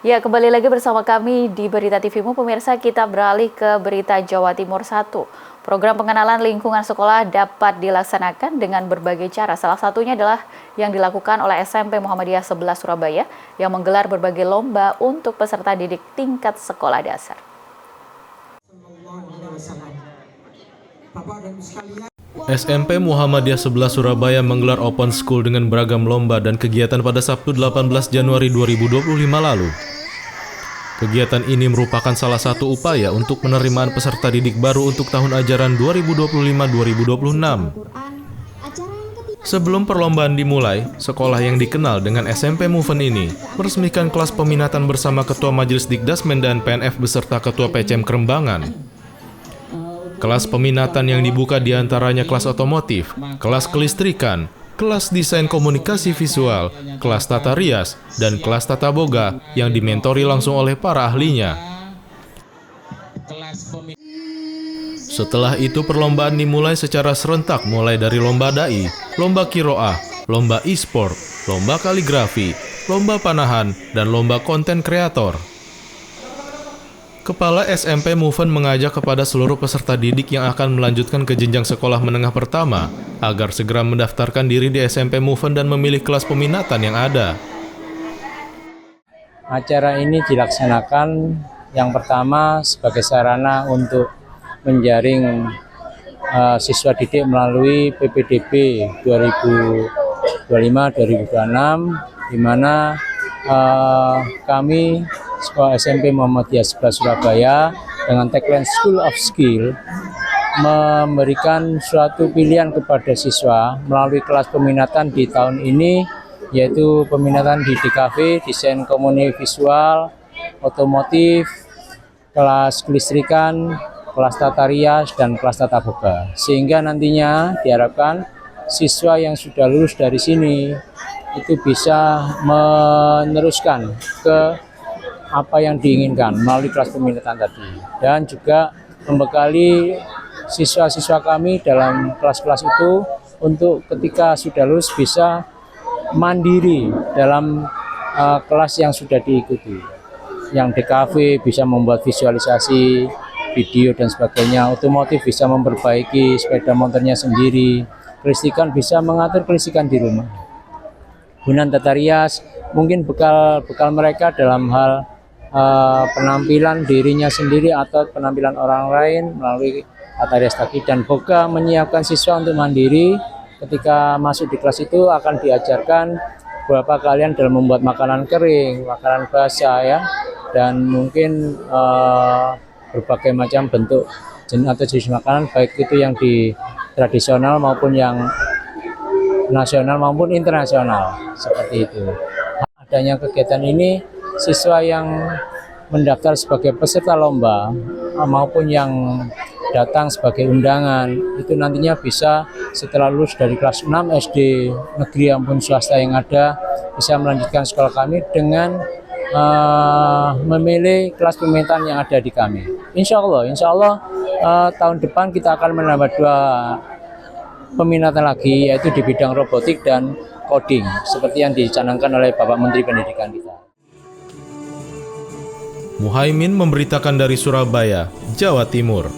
Ya, kembali lagi bersama kami di Berita TVmu. Pemirsa, kita beralih ke Berita Jawa Timur 1. Program pengenalan lingkungan sekolah dapat dilaksanakan dengan berbagai cara. Salah satunya adalah yang dilakukan oleh SMP Muhammadiyah 11 Surabaya yang menggelar berbagai lomba untuk peserta didik tingkat sekolah dasar. SMP Muhammadiyah 11 Surabaya menggelar open school dengan beragam lomba dan kegiatan pada Sabtu 18 Januari 2025 lalu. Kegiatan ini merupakan salah satu upaya untuk penerimaan peserta didik baru untuk tahun ajaran 2025-2026. Sebelum perlombaan dimulai, sekolah yang dikenal dengan SMP Moven ini meresmikan kelas peminatan bersama Ketua Majelis Dikdasmen dan PNF beserta Ketua PCM Kerembangan. Kelas peminatan yang dibuka diantaranya kelas otomotif, kelas kelistrikan, kelas desain komunikasi visual, kelas tata rias, dan kelas tata boga yang dimentori langsung oleh para ahlinya. Setelah itu perlombaan dimulai secara serentak mulai dari lomba dai, lomba kiroah, lomba e-sport, lomba kaligrafi, lomba panahan, dan lomba konten kreator. Kepala SMP Moven mengajak kepada seluruh peserta didik yang akan melanjutkan ke jenjang sekolah menengah pertama agar segera mendaftarkan diri di SMP Moven dan memilih kelas peminatan yang ada. Acara ini dilaksanakan yang pertama sebagai sarana untuk menjaring siswa didik melalui PPDB 2025-2026 di mana kami Sekolah SMP Muhammadiyah 11 Surabaya dengan tagline School of Skill memberikan suatu pilihan kepada siswa melalui kelas peminatan di tahun ini, yaitu peminatan di DKV, desain komunikasi visual, otomotif, kelas kelistrikan, kelas tata rias, dan kelas tata boga. Sehingga nantinya diharapkan siswa yang sudah lulus dari sini itu bisa meneruskan ke apa yang diinginkan melalui kelas peminatan tadi, dan juga membekali siswa-siswa kami dalam kelas-kelas itu untuk ketika sudah lulus bisa mandiri dalam kelas yang sudah diikuti. Yang DKV bisa membuat visualisasi video dan sebagainya, otomotif bisa memperbaiki sepeda motornya sendiri, kelistrikan bisa mengatur kelistrikan di rumah. Gunan tata rias mungkin bekal mereka dalam hal penampilan dirinya sendiri atau penampilan orang lain melalui tata rias tadi. Dan boga menyiapkan siswa untuk mandiri. Ketika masuk di kelas itu akan diajarkan beberapa kalian dalam membuat makanan kering, makanan basah ya, dan mungkin berbagai macam bentuk atau jenis makanan, baik itu yang di tradisional maupun yang nasional maupun internasional, seperti itu. Adanya kegiatan ini, siswa yang mendaftar sebagai peserta lomba maupun yang datang sebagai undangan itu nantinya bisa setelah lulus dari kelas 6 SD negeri maupun swasta yang ada bisa melanjutkan sekolah kami dengan memilih kelas peminatan yang ada di kami. Insya Allah tahun depan kita akan menambah 2 peminatan lagi, yaitu di bidang robotik dan coding seperti yang dicanangkan oleh Bapak Menteri Pendidikan kita. Muhaimin memberitakan dari Surabaya, Jawa Timur.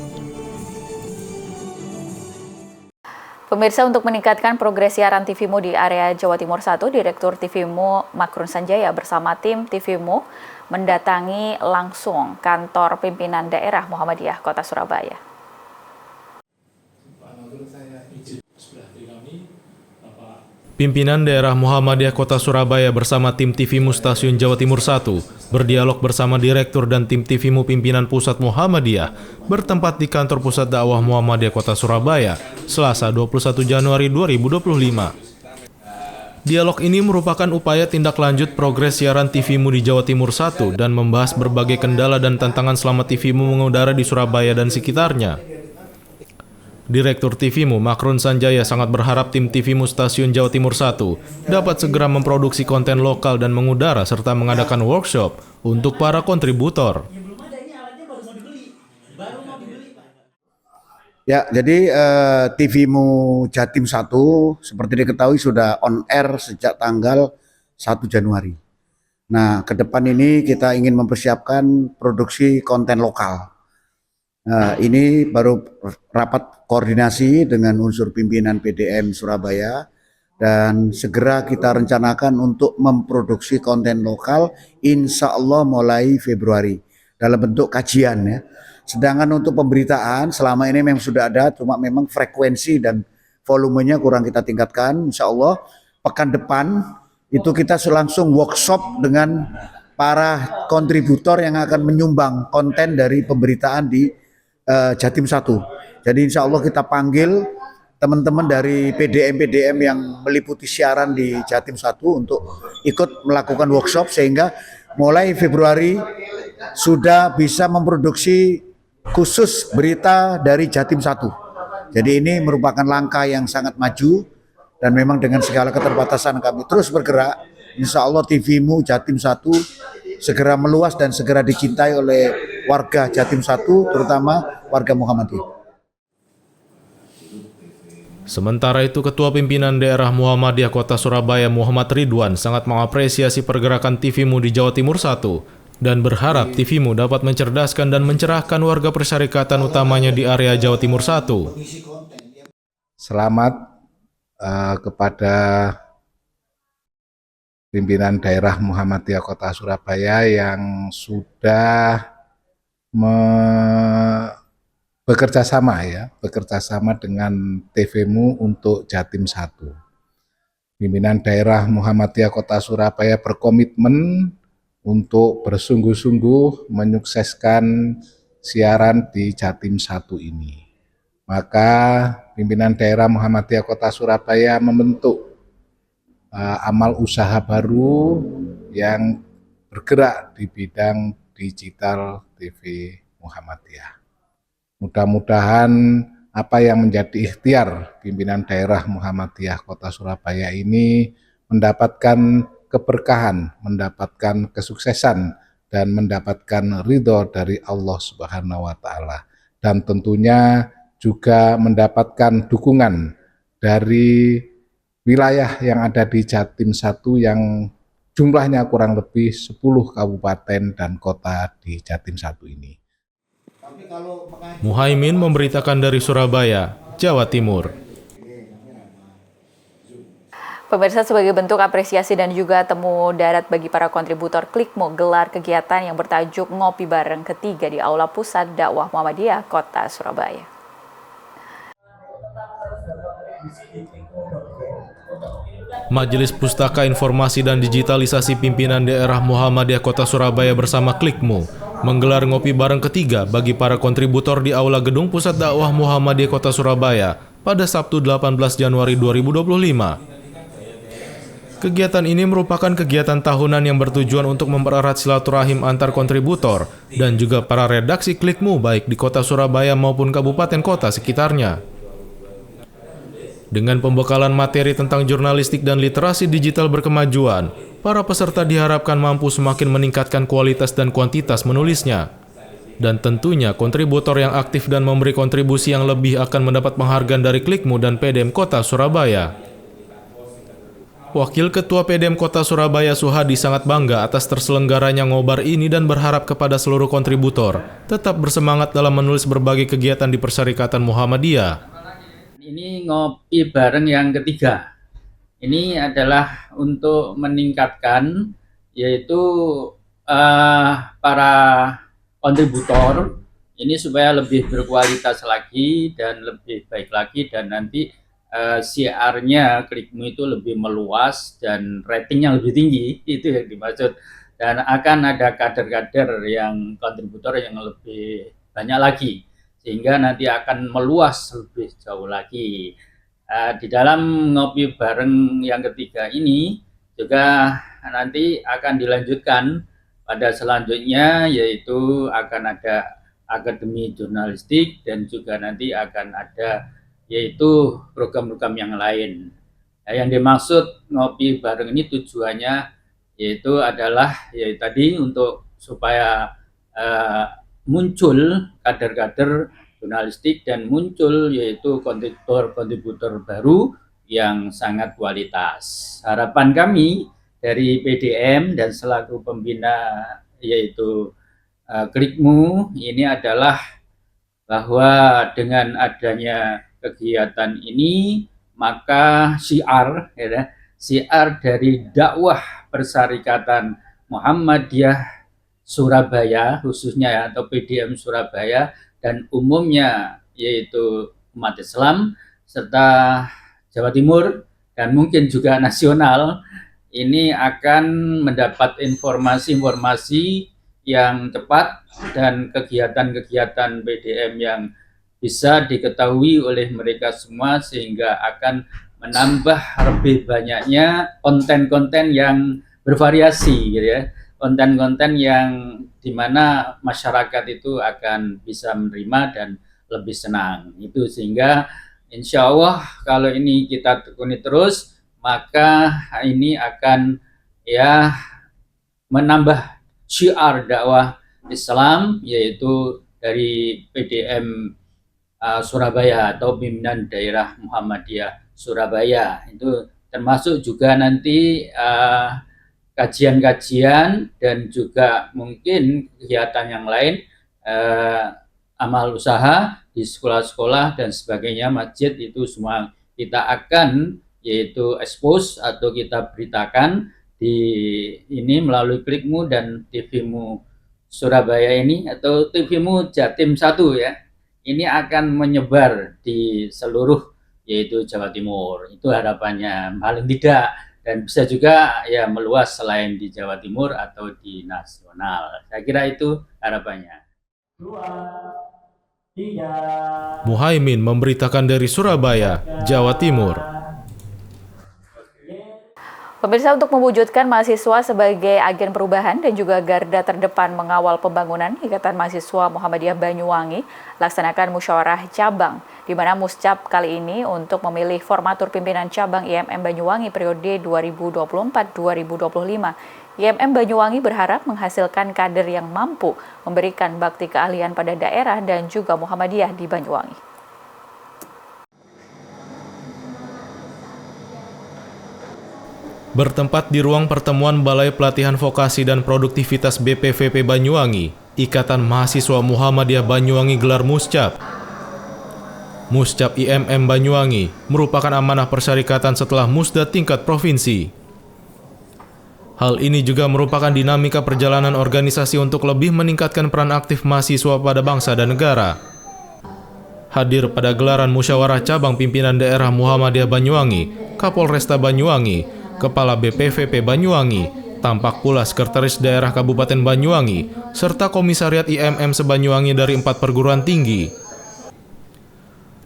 Pemirsa, untuk meningkatkan progres siaran TVmu di area Jawa Timur 1, Direktur TVmu Makrun Sanjaya bersama tim TVmu mendatangi langsung kantor pimpinan daerah Muhammadiyah Kota Surabaya. Pimpinan daerah Muhammadiyah Kota Surabaya bersama tim TVmu Stasiun Jawa Timur 1 berdialog bersama Direktur dan tim TVmu Pimpinan Pusat Muhammadiyah bertempat di Kantor Pusat Dakwah Muhammadiyah Kota Surabaya, Selasa 21 Januari 2025. Dialog ini merupakan upaya tindak lanjut progres siaran TVmu di Jawa Timur 1 dan membahas berbagai kendala dan tantangan selama TVmu mengudara di Surabaya dan sekitarnya. Direktur TVmu Makrun Sanjaya sangat berharap tim TVmu Stasiun Jawa Timur 1 dapat segera memproduksi konten lokal dan mengudara serta mengadakan workshop untuk para kontributor. Ya, jadi TVmu Jatim 1 seperti diketahui sudah on air sejak tanggal 1 Januari. Nah, ke depan ini kita ingin mempersiapkan produksi konten lokal. Nah, ini baru rapat koordinasi dengan unsur pimpinan PDM Surabaya dan segera kita rencanakan untuk memproduksi konten lokal insya Allah mulai Februari dalam bentuk kajian ya. Sedangkan untuk pemberitaan selama ini memang sudah ada, cuma memang frekuensi dan volumenya kurang kita tingkatkan. Insya Allah pekan depan itu kita langsung workshop dengan para kontributor yang akan menyumbang konten dari pemberitaan di Jatim 1. Jadi insya Allah kita panggil teman-teman dari PDM-PDM yang meliputi siaran di Jatim 1 untuk ikut melakukan workshop sehingga mulai Februari sudah bisa memproduksi khusus berita dari Jatim 1. Jadi ini merupakan langkah yang sangat maju dan memang dengan segala keterbatasan kami terus bergerak. Insya Allah TVmu Jatim 1 segera meluas dan segera dicintai oleh warga Jatim 1, terutama warga Muhammadiyah. Sementara itu, Ketua Pimpinan Daerah Muhammadiyah Kota Surabaya Muhammad Ridwan sangat mengapresiasi pergerakan TVmu di Jawa Timur 1 dan berharap TVmu dapat mencerdaskan dan mencerahkan warga persyarikatan utamanya di area Jawa Timur 1. Selamat kepada pimpinan daerah Muhammadiyah Kota Surabaya yang sudah bekerja sama dengan TVmu untuk Jatim 1. Pimpinan daerah Muhammadiyah Kota Surabaya berkomitmen untuk bersungguh-sungguh menyukseskan siaran di Jatim 1 ini. Maka pimpinan daerah Muhammadiyah Kota Surabaya membentuk amal usaha baru yang bergerak di bidang digital TV Muhammadiyah. Mudah-mudahan apa yang menjadi ikhtiar pimpinan daerah Muhammadiyah Kota Surabaya ini mendapatkan keberkahan, mendapatkan kesuksesan, dan mendapatkan ridho dari Allah Subhanahu wa Ta'ala. Dan tentunya juga mendapatkan dukungan dari wilayah yang ada di Jatim 1 yang jumlahnya kurang lebih 10 kabupaten dan kota di Jatim 1 ini. Muhaimin memberitakan dari Surabaya, Jawa Timur. Pemirsa, sebagai bentuk apresiasi dan juga temu darat bagi para kontributor Klikmo gelar kegiatan yang bertajuk Ngopi Bareng ketiga di Aula Pusat Dakwah Muhammadiyah Kota Surabaya. Majelis Pustaka Informasi dan Digitalisasi Pimpinan Daerah Muhammadiyah Kota Surabaya bersama Klikmo menggelar ngopi bareng ketiga bagi para kontributor di Aula Gedung Pusat Dakwah Muhammadiyah Kota Surabaya pada Sabtu 18 Januari 2025. Kegiatan ini merupakan kegiatan tahunan yang bertujuan untuk mempererat silaturahim antar kontributor dan juga para redaksi Klikmo baik di Kota Surabaya maupun kabupaten kota sekitarnya. Dengan pembekalan materi tentang jurnalistik dan literasi digital berkemajuan, para peserta diharapkan mampu semakin meningkatkan kualitas dan kuantitas menulisnya. Dan tentunya kontributor yang aktif dan memberi kontribusi yang lebih akan mendapat penghargaan dari Klikmo dan PDM Kota Surabaya. Wakil Ketua PDM Kota Surabaya Suhadi sangat bangga atas terselenggaranya ngobar ini dan berharap kepada seluruh kontributor tetap bersemangat dalam menulis berbagai kegiatan di Persyarikatan Muhammadiyah. Ini ngopi bareng yang ketiga. Ini adalah untuk meningkatkan yaitu para kontributor ini supaya lebih berkualitas lagi dan lebih baik lagi, dan nanti siarnya Klikmo itu lebih meluas dan ratingnya lebih tinggi, itu yang dimaksud. Dan akan ada kader-kader yang kontributor yang lebih banyak lagi, sehingga nanti akan meluas lebih jauh lagi. Di dalam ngopi bareng yang ketiga ini juga nanti akan dilanjutkan pada selanjutnya, yaitu akan ada akademi jurnalistik dan juga nanti akan ada yaitu program-program yang lain. Nah, yang dimaksud ngopi bareng ini tujuannya yaitu adalah yaitu tadi untuk supaya muncul kader-kader jurnalistik dan muncul yaitu kontributor baru yang sangat kualitas. Harapan kami dari PDM dan selaku pembina yaitu Klikmu ini adalah bahwa dengan adanya kegiatan ini maka syiar dari dakwah Persyarikatan Muhammadiyah Surabaya khususnya atau PDM Surabaya dan umumnya yaitu umat Islam serta Jawa Timur dan mungkin juga nasional ini akan mendapat informasi-informasi yang tepat dan kegiatan-kegiatan PDM yang bisa diketahui oleh mereka semua sehingga akan menambah lebih banyaknya konten-konten yang bervariasi gitu ya. Konten-konten yang dimana masyarakat itu akan bisa menerima dan lebih senang itu sehingga insya Allah kalau ini kita tekuni terus maka ini akan ya menambah syiar dakwah Islam yaitu dari PDM Surabaya atau pimpinan daerah Muhammadiyah Surabaya itu termasuk juga nanti kajian-kajian dan juga mungkin kegiatan yang lain amal usaha di sekolah-sekolah dan sebagainya masjid itu semua kita akan yaitu expose atau kita beritakan di ini melalui Klikmu dan TVmu Surabaya ini atau TVmu Jatim 1 ya. Ini akan menyebar di seluruh yaitu Jawa Timur. Itu harapannya paling tidak dan bisa juga ya meluas selain di Jawa Timur atau di nasional. Saya kira itu harapannya. Muhaimin memberitakan dari Surabaya, Jawa Timur. Pemirsa, untuk mewujudkan mahasiswa sebagai agen perubahan dan juga garda terdepan mengawal pembangunan, Ikatan Mahasiswa Muhammadiyah Banyuwangi laksanakan musyawarah cabang, di mana muscap kali ini untuk memilih formatur pimpinan cabang IMM Banyuwangi periode 2024-2025. IMM Banyuwangi berharap menghasilkan kader yang mampu memberikan bakti keahlian pada daerah dan juga Muhammadiyah di Banyuwangi. Bertempat di ruang pertemuan Balai Pelatihan Vokasi dan Produktivitas BPVP Banyuwangi, Ikatan Mahasiswa Muhammadiyah Banyuwangi gelar muscap. Muscap IMM Banyuwangi merupakan amanah persyarikatan setelah musda tingkat provinsi. Hal ini juga merupakan dinamika perjalanan organisasi untuk lebih meningkatkan peran aktif mahasiswa pada bangsa dan negara. Hadir pada gelaran musyawarah cabang pimpinan daerah Muhammadiyah Banyuwangi, Kapolresta Banyuwangi, Kepala BPVP Banyuwangi, tampak pula Sekretaris Daerah Kabupaten Banyuwangi, serta Komisariat IMM se-Banyuwangi dari 4 perguruan tinggi.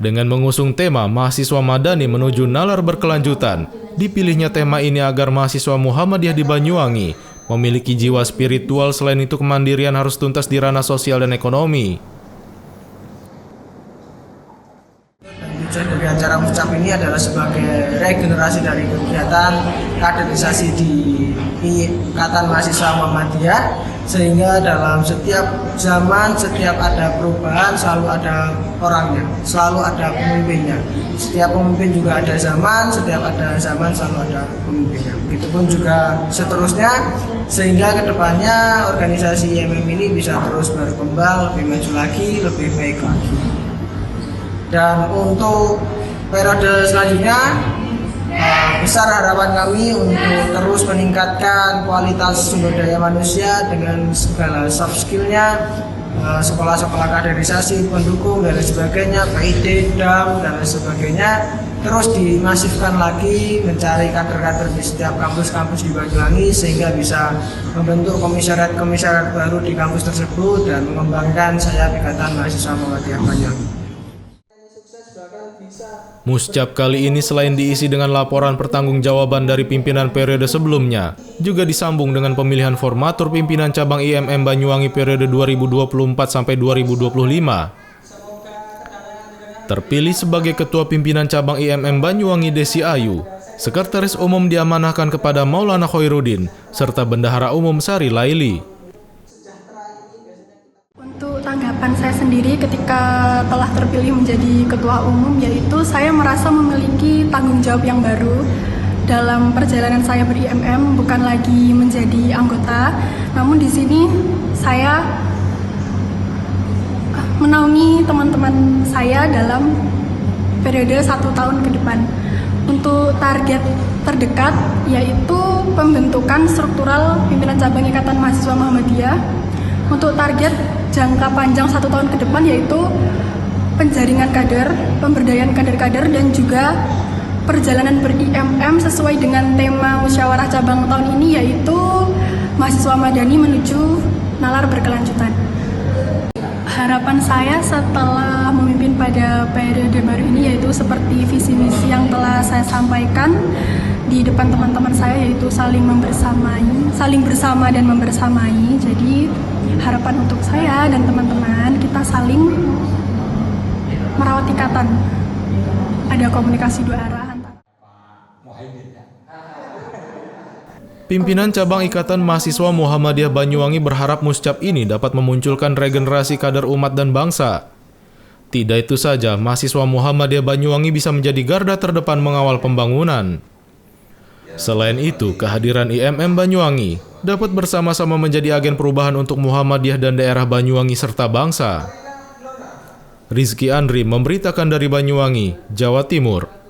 Dengan mengusung tema Mahasiswa Madani menuju Nalar Berkelanjutan, dipilihnya tema ini agar mahasiswa Muhammadiyah di Banyuwangi memiliki jiwa spiritual, selain itu kemandirian harus tuntas di ranah sosial dan ekonomi. Tujuan dari acara muscap ini adalah sebagai regenerasi dari kegiatan kaderisasi di Ikatan Mahasiswa Muhammadiyah, sehingga dalam setiap zaman, setiap ada perubahan selalu ada orangnya, selalu ada pemimpinnya. Setiap pemimpin juga ada zaman, setiap ada zaman selalu ada pemimpinnya. Begitupun juga seterusnya, sehingga kedepannya organisasi IMM ini bisa terus berkembang, lebih maju lagi, lebih baik lagi. Dan untuk periode selanjutnya, besar harapan kami untuk terus meningkatkan kualitas sumber daya manusia dengan segala soft skill-nya, sekolah-sekolah kaderisasi, pendukung, dan lain sebagainya, PID, DAM, dan lain sebagainya, terus dimasifkan lagi, mencari kader-kader di setiap kampus-kampus di Banyuwangi, sehingga bisa membentuk komisariat-komisariat baru di kampus tersebut dan mengembangkan sayap Ikatan Mahasiswa Muhammadiyah Banyuwangi. Muscap kali ini selain diisi dengan laporan pertanggungjawaban dari pimpinan periode sebelumnya, juga disambung dengan pemilihan formatur pimpinan cabang IMM Banyuwangi periode 2024-2025. Terpilih sebagai Ketua Pimpinan Cabang IMM Banyuwangi Desi Ayu, Sekretaris Umum diamanahkan kepada Maulana Khairuddin, serta Bendahara Umum Sari Laili. Tanggapan saya sendiri ketika telah terpilih menjadi ketua umum, yaitu saya merasa memiliki tanggung jawab yang baru, dalam perjalanan saya ber-IMM bukan lagi menjadi anggota, namun di sini saya menaungi teman-teman saya dalam periode 1 tahun ke depan. Untuk target terdekat yaitu pembentukan struktural pimpinan cabang Ikatan Mahasiswa Muhammadiyah. Untuk target jangka panjang 1 tahun ke depan yaitu penjaringan kader, pemberdayaan kader-kader, dan juga perjalanan ber-IMM sesuai dengan tema musyawarah cabang tahun ini yaitu mahasiswa madani menuju nalar berkelanjutan. Harapan saya setelah memimpin pada periode baru ini yaitu seperti visi misi yang telah saya sampaikan di depan teman-teman saya, yaitu saling bersama dan membersamai. Jadi harapan untuk saya dan teman-teman, kita saling merawat ikatan, ada komunikasi 2 arah. Pimpinan cabang Ikatan Mahasiswa Muhammadiyah Banyuwangi berharap muscap ini dapat memunculkan regenerasi kader umat dan bangsa. Tidak itu saja, mahasiswa Muhammadiyah Banyuwangi bisa menjadi garda terdepan mengawal pembangunan. Selain itu, kehadiran IMM Banyuwangi dapat bersama-sama menjadi agen perubahan untuk Muhammadiyah dan daerah Banyuwangi serta bangsa. Rizky Andri memberitakan dari Banyuwangi, Jawa Timur.